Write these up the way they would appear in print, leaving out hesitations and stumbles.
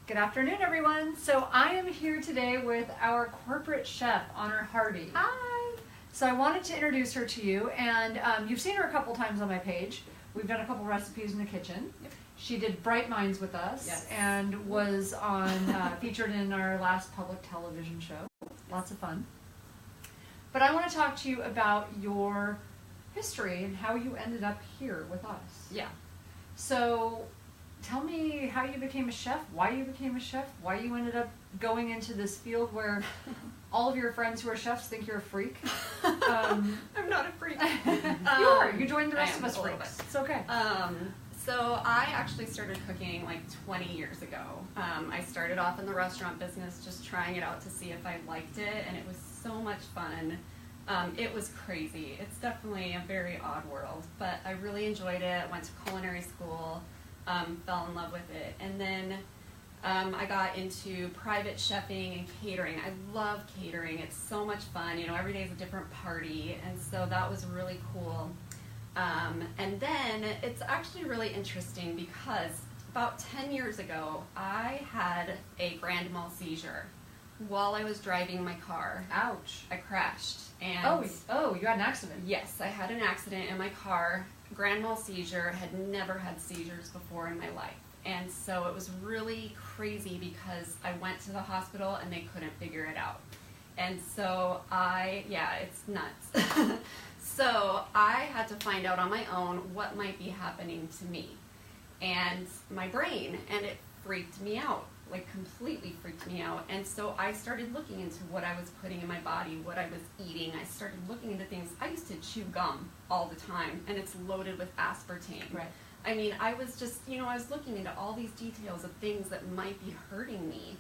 Good afternoon, everyone. So I am here today with our corporate chef, Honor Harvey. Hi. So I wanted to introduce her to you, and you've seen her a couple times on my page. We've done a couple recipes in the kitchen. Yep. She did Bright Minds with us, Yes. and was on featured in our last public television show. Lots of fun. But I want to talk to you about your history and how you ended up here with us. Yeah. So tell me how you became a chef, why you became a chef, why you ended up going into this field where all of your friends who are chefs think you're a freak. I'm not a freak. You are. You joined the rest of us a little freaks. bit. It's okay. So I actually started cooking like 20 years ago. I started off in the restaurant business just trying it out to see if I liked it, and it was so much fun. It was crazy. It's definitely a very odd world, but I really enjoyed it. Went to culinary school, fell in love with it, and then I got into private chefing and catering. I love catering. It's so much fun. You know, every day is a different party, and so that was really cool. And then it's actually really interesting because about 10 years ago, I had a grand mal seizure while I was driving my car. Ouch. I crashed. And Oh, you had an accident. yes, I had an accident in my car. Grand mal seizure. Had never had seizures before in my life. And so it was really crazy because I went to the hospital and they couldn't figure it out. And so it's nuts. So I had to find out on my own what might be happening to me and my brain, and it freaked me out, like completely freaked me out. And so I started looking into what I was putting in my body, what I was eating. I started looking into things. I used to chew gum all the time, and it's loaded with aspartame. Right. I mean, I was just, I was looking into all these details of things that might be hurting me.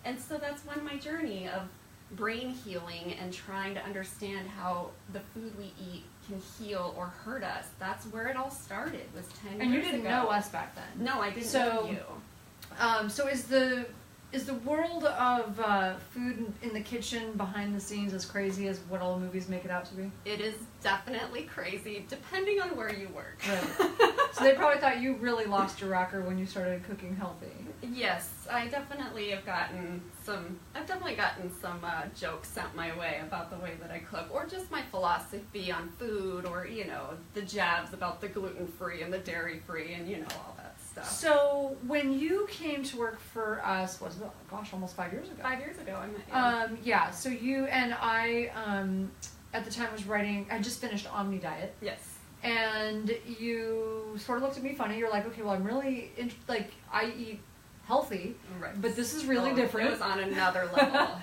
And so that's when my journey of brain healing and trying to understand how the food we eat can heal or hurt us. That's where it all started, was 10 years ago. And you didn't know us back then. No, I didn't So- know you. So is the world of food in the kitchen behind the scenes as crazy as what all movies make it out to be? It is definitely crazy, depending on where you work. Right. So they probably thought you really lost your rocker when you started cooking healthy. Yes, I definitely have gotten some jokes sent my way about the way that I cook, or just my philosophy on food, or, the jabs about the gluten-free and the dairy-free and, all that stuff. So when you came to work for us, almost 5 years ago. 5 years ago, I met you. So you and I, at the time was writing, I just finished Omni Diet. Yes. And you sort of looked at me funny. You're like, okay, well, I'm really, I eat healthy, Right. but this is really different. It was on another level.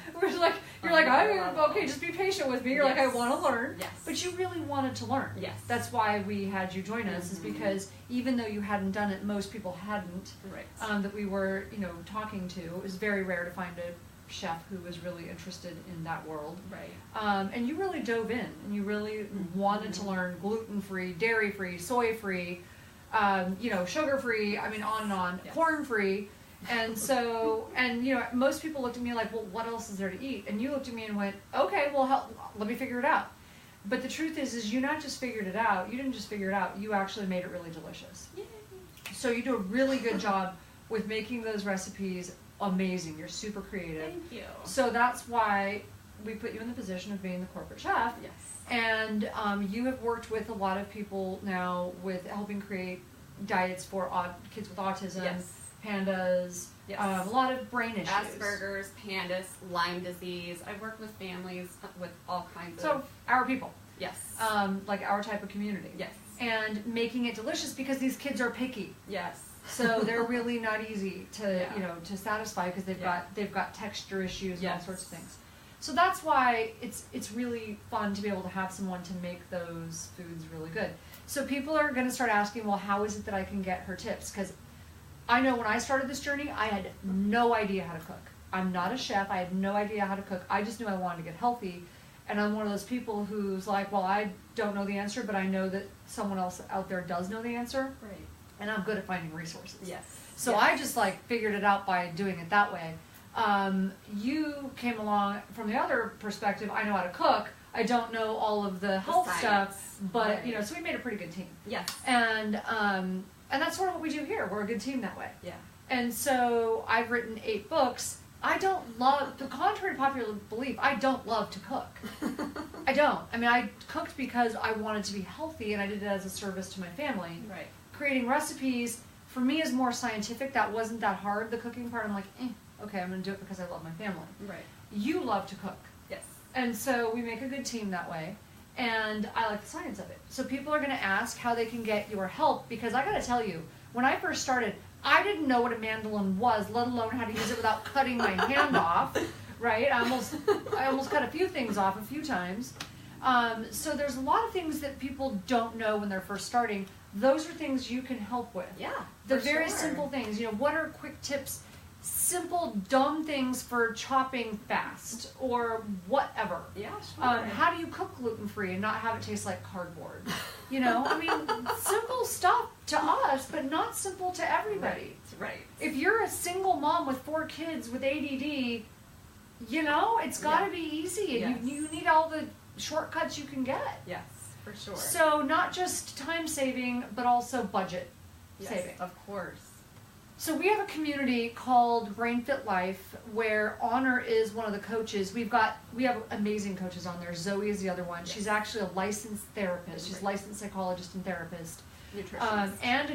Okay, just be patient with me. You're like, I want to learn. Yes. But you really wanted to learn. Yes. That's why we had you join us, is because even though you hadn't done it, most people hadn't, Right. that we were, talking to. It was very rare to find a chef who was really interested in that world. Right. And you really dove in, and you really wanted to learn gluten-free, dairy-free, soy-free, sugar-free, on and on, Yes. corn-free. And so, most people looked at me like, well, what else is there to eat? And you looked at me and went, okay, well, let me figure it out. But the truth is you not just figured it out, you didn't just figure it out, you actually made it really delicious. Yay. So you do a really good job with making those recipes amazing. You're super creative. Thank you. So that's why we put you in the position of being the corporate chef. Yes. And you have worked with a lot of people now with helping create diets for kids with autism, Yes. pandas, Yes. a lot of brain issues. Asperger's, pandas, Lyme disease. I've worked with families with all kinds So of... our people, Yes. like our type of community. Yes. And making it delicious because these kids are picky. Yes. So they're really not easy to Yeah. to satisfy because they've got texture issues and all Yes. sorts of things. So that's why it's really fun to be able to have someone to make those foods really good. So people are going to start asking, well, how is it that I can get her tips? Because I know when I started this journey, I had no idea how to cook. I'm not a chef. I had no idea how to cook. I just knew I wanted to get healthy. And I'm one of those people who's like, well, I don't know the answer, but I know that someone else out there does know the answer. Right. And I'm good at finding resources. Yes. So Yes. I just figured it out by doing it that way. You came along from the other perspective. I know how to cook. I don't know all of the health science. stuff, but Right. so we made a pretty good team. Yes. And that's sort of what we do here. We're a good team that way. Yeah. And so I've written 8 books. I don't love, contrary to popular belief, I don't love to cook. I don't. I mean, I cooked because I wanted to be healthy, and I did it as a service to my family. Right. Creating recipes, for me, is more scientific. That wasn't that hard. The cooking part, I'm like, okay, I'm going to do it because I love my family. Right. You love to cook. Yes. And so we make a good team that way. And I like the science of it. So people are going to ask how they can get your help, because I got to tell you, when I first started, I didn't know what a mandolin was, let alone how to use it without cutting my hand off, right? I almost cut a few things off a few times. So there's a lot of things that people don't know when they're first starting. Those are things you can help with. Yeah, The very simple things. What are quick tips? Simple, dumb things for chopping fast or whatever. Yeah, sure. How do you cook gluten-free and not have it taste like cardboard? I mean, simple stuff to us, but not simple to everybody. Right. If you're a single mom with 4 kids with ADD, it's got to be easy, and you need all the shortcuts you can get. Yes, for sure. So not just time saving, but also budget saving. Of course. So we have a community called Brain Fit Life, where Honor is one of the coaches. We have amazing coaches on there. Zoe is the other one. She's actually a licensed therapist. She's a licensed psychologist and therapist. Nutritionist. And a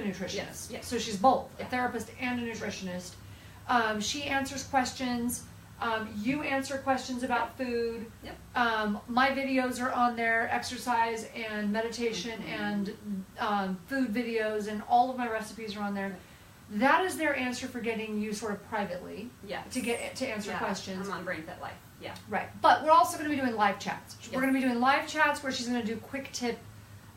nutritionist. Yes. So she's both, a therapist and a nutritionist. She answers questions. You answer questions about food. Yep. My videos are on there, exercise and meditation and food videos, and all of my recipes are on there. That is their answer for getting you sort of privately to answer questions. I'm on Brain Fit Life. Yeah. Right. But we're also going to be doing live chats. Yes. We're going to be doing live chats where she's going to do quick tip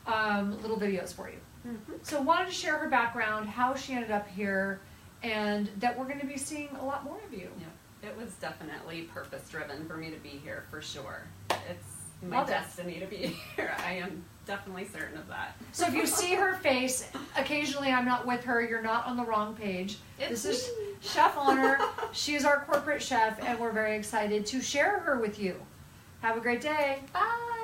little videos for you. Mm-hmm. So wanted to share her background, how she ended up here, and that we're going to be seeing a lot more of you. Yeah. It was definitely purpose-driven for me to be here, for sure. It's my Love it. destiny to be here. I am definitely certain of that. So if you see her face, occasionally I'm not with her, you're not on the wrong page. It's This is me. Chef Honor. She is our corporate chef, and we're very excited to share her with you. Have a great day. Bye.